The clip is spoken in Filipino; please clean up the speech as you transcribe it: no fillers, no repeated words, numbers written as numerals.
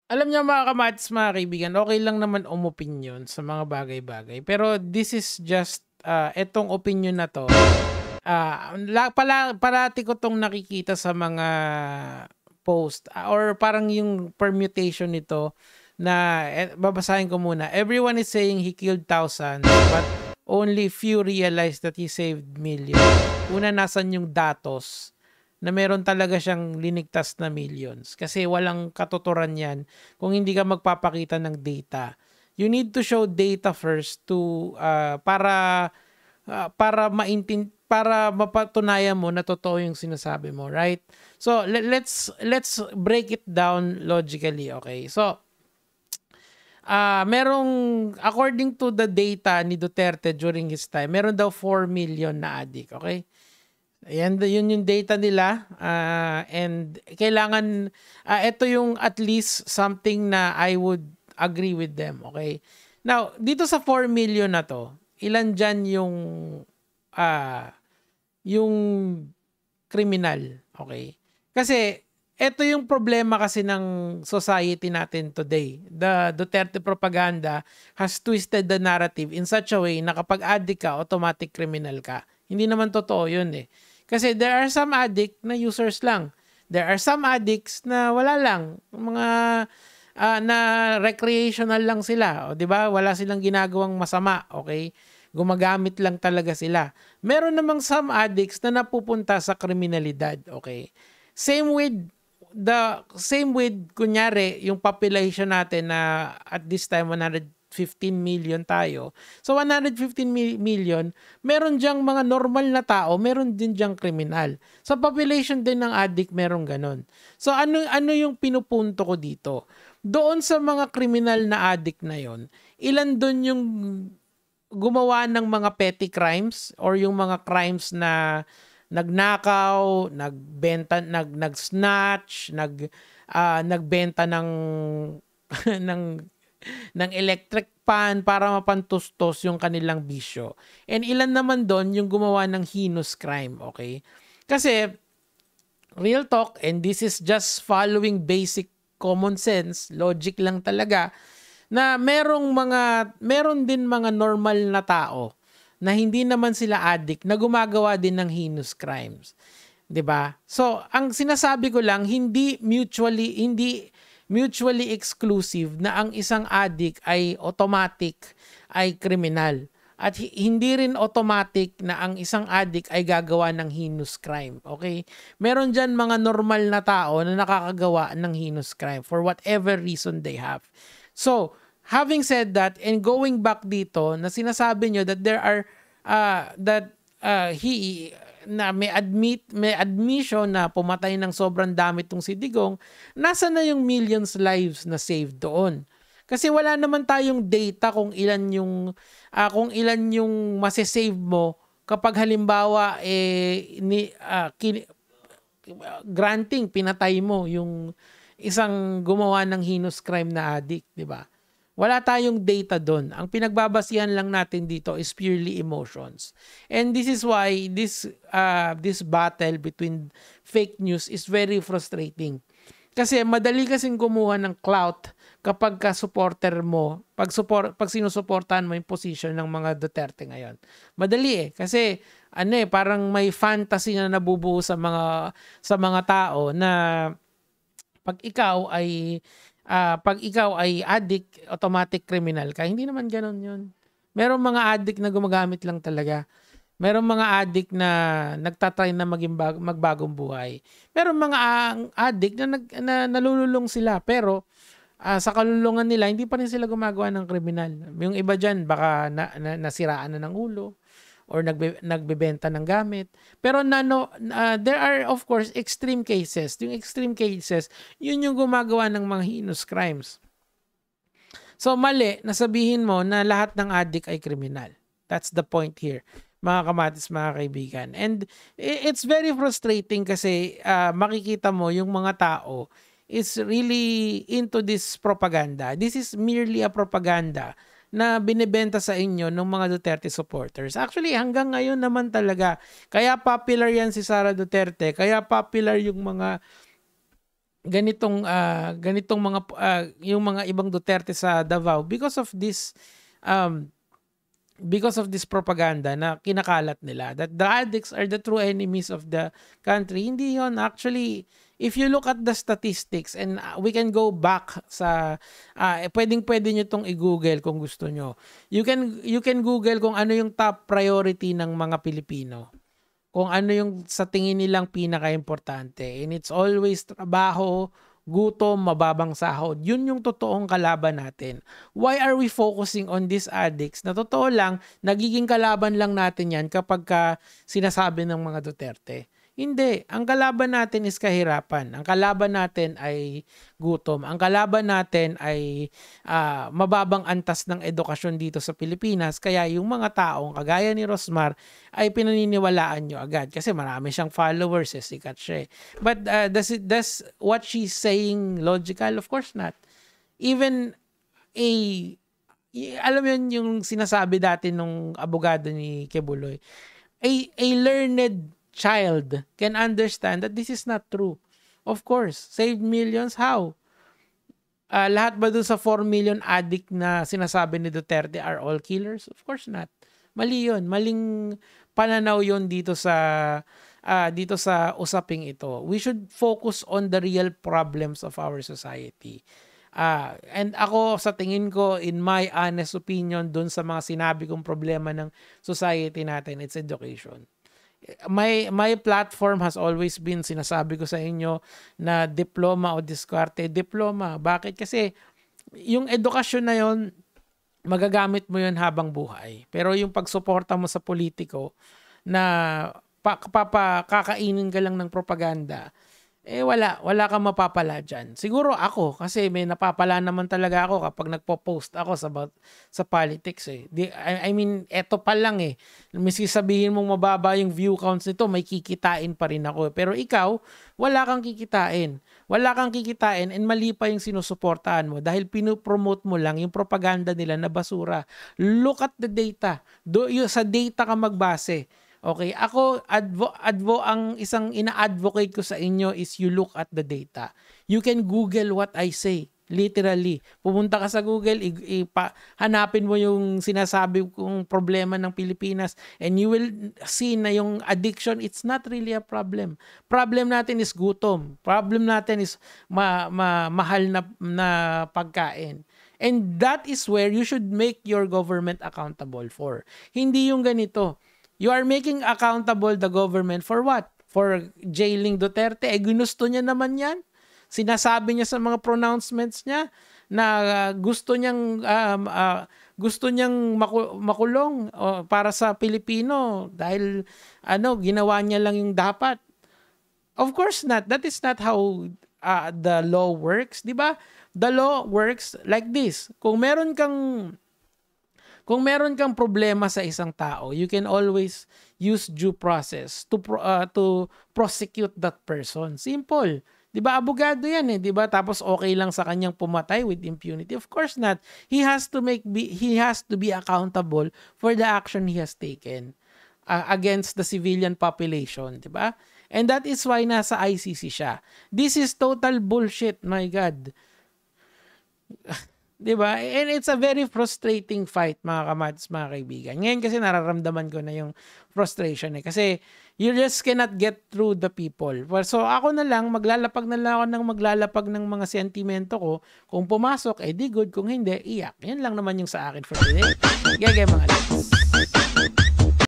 Alam niyo mga kamatis, mga kaibigan, okay lang naman umopinyon sa mga bagay-bagay. Pero this is just, etong opinion na 'to, parati ko 'tong nakikita sa mga post, or parang yung permutation nito na, babasahin ko muna. Everyone is saying he killed thousands, but only few realize that he saved millions. Una, nasan yung datos na meron talaga siyang linigtas na millions? Kasi walang katuturan yan kung hindi ka magpapakita ng data. You need to show data first to, para mapatunayan mo na totoo yung sinasabi mo, right? So let's break it down logically, okay? So merong, according to the data ni Duterte during his time, meron daw 4 million na addict, okay? Ayan, yun yung data nila, and kailangan, ito yung at least something na I would agree with them, okay? Now, dito sa 4 million na to, ilan dyan yung kriminal, okay? Kasi ito yung problema kasi ng society natin today. The Duterte propaganda has twisted the narrative in such a way na kapag addict ka, automatic criminal ka. Hindi naman totoo yun eh. Kasi there are some addict na users lang. There are some addicts na wala lang. Mga na recreational lang sila. O, di ba? Wala silang ginagawang masama. Okay? Gumagamit lang talaga sila. Meron namang some addicts na napupunta sa kriminalidad. Okay? Same with kunyari yung population natin na at this time 115 million tayo. So 115 million, meron diyang mga normal na tao, meron din diyang kriminal. Sa population din ng addict, meron ganon. So ano yung pinupunto ko dito? Doon sa mga kriminal na addict na yon, ilan doon yung gumawa ng mga petty crimes or yung mga crimes na nagnakaw, nagbenta, nag-snatch, nagbenta ng ng electric pan para mapantustos yung kanilang bisyo. And ilan naman doon yung gumawa ng heinous crime, okay? Kasi real talk, and this is just following basic common sense, logic lang talaga, na meron din mga normal na tao na hindi naman sila addict na gumagawa din ng heinous crimes. 'Di ba? So, ang sinasabi ko lang, hindi mutually exclusive na ang isang addict ay automatic ay kriminal. At hindi rin automatic na ang isang addict ay gagawa ng heinous crime. Okay? Meron dyan mga normal na tao na nakakagawa ng heinous crime for whatever reason they have. So, having said that, and going back dito, na sinasabi nyo that there are, may admission na pumatay ng sobrang dami tong si Digong, nasa na yung millions lives na saved doon? Kasi wala naman tayong data kung ilan yung masisave mo kapag halimbawa granting pinatay mo yung isang gumawa ng heinous crime na addict, 'di ba? Wala tayong data doon. Ang pinagbabasihan lang natin dito is purely emotions. And this is why this battle between fake news is very frustrating. Kasi madali kasing kumuha ng clout kapag ka-supporter mo, pag sinusuportahan mo yung position ng mga Duterte ngayon. Madali eh. Kasi parang may fantasy na nabubuo sa mga tao na pag ikaw ay addict, automatic criminal ka. Hindi naman ganoon yun. Merong mga addict na gumagamit lang talaga. Merong mga addict na nagtatry na magbagong buhay. Merong mga addict na nalululong sila pero sa kalulungan nila hindi pa rin sila gumagawa ng kriminal. Yung iba diyan baka nasiraan na ng ulo or nagbebenta ng gamit. Pero there are of course extreme cases. Yung extreme cases, yun yung gumagawa ng mga heinous crimes. So mali na sabihin mo na lahat ng addict ay kriminal. That's the point here, mga kamatis, mga kaibigan. And it's very frustrating kasi makikita mo yung mga tao is really into this propaganda. This is merely a propaganda na binibenta sa inyo ng mga Duterte supporters. Actually, hanggang ngayon naman talaga. Kaya popular yan si Sara Duterte. Kaya popular yung mga ganitong mga yung mga ibang Duterte sa Davao because of this propaganda na kinakalat nila that the addicts are the true enemies of the country. Hindi yon actually. If you look at the statistics, and we can go back sa pwede nyo tong i-google kung gusto nyo. You can google kung ano yung top priority ng mga Pilipino, kung ano yung sa tingin nilang pinaka-importante, and it's always trabaho, gutom, mababang sahod. Yun yung totoong kalaban natin. Why are we focusing on these addicts? Na totoo lang, nagiging kalaban lang natin yan kapag sinasabi ng mga Duterte. Hindi. Ang kalaban natin is kahirapan. Ang kalaban natin ay gutom. Ang kalaban natin ay mababang antas ng edukasyon dito sa Pilipinas. Kaya yung mga taong kagaya ni Rosmar ay pinaniniwalaan nyo agad. Kasi marami siyang followers, sikat siya. But does what she's saying logical? Of course not. Even alam mo yun yung sinasabi dati nung abogado ni Quebuloy, a learned child can understand that this is not true. Of course, saved millions, how? Lahat ba dun sa 4 million addict na sinasabi ni Duterte are all killers? Of course not. Mali yun. Maling pananaw yun dito sa usaping ito. We should focus on the real problems of our society. And ako, sa tingin ko, in my honest opinion, dun sa mga sinabi kong problema ng society natin, it's education. My platform has always been, sinasabi ko sa inyo, na diploma o diskarte. Diploma. Bakit? Kasi yung edukasyon na yon, magagamit mo yun habang buhay. Pero yung pagsuporta mo sa politiko na kakainin ka lang ng propaganda, wala kang mapapala dyan. Siguro ako, kasi may napapala naman talaga ako kapag nagpo-post ako sa politics. I mean, eto pa lang Miski sabihin mong mababa yung view counts nito, may kikitain pa rin ako. Pero ikaw, wala kang kikitain. Wala kang kikitain and mali pa yung sinusuportahan mo dahil pinopromote mo lang yung propaganda nila na basura. Look at the data. Sa data ka magbase. Okay, ako ang isang ina-advocate ko sa inyo is you look at the data. You can Google what I say. Literally. Pumunta ka sa Google, hanapin mo yung sinasabi kong problema ng Pilipinas and you will see na yung addiction, it's not really a problem. Problem natin is gutom. Problem natin is mahal na pagkain. And that is where you should make your government accountable for. Hindi yung ganito. You are making accountable the government for what? For jailing Duterte. Ginusto niya naman yan. Sinasabi niya sa mga pronouncements niya na gusto niyang makulong para sa Pilipino dahil ginawa niya lang yung dapat. Of course not. That is not how the law works, 'di ba? The law works like this. Kung meron kang problema sa isang tao, you can always use due process to prosecute that person. Simple. 'Di ba? Abogado 'yan 'di ba? Tapos okay lang sa kanyang pumatay with impunity. Of course not. He has to be accountable for the action he has taken against the civilian population, 'di ba? And that is why nasa ICC siya. This is total bullshit, my God. 'Di ba? And it's a very frustrating fight, mga kamads, mga kaibigan. Ngayon kasi nararamdaman ko na yung frustration kasi you just cannot get through the people. So ako na lang, maglalapag ng mga sentimento ko. Kung pumasok, di good. Kung hindi, iyak. Yan lang naman yung sa akin for today. Gagay mga lads.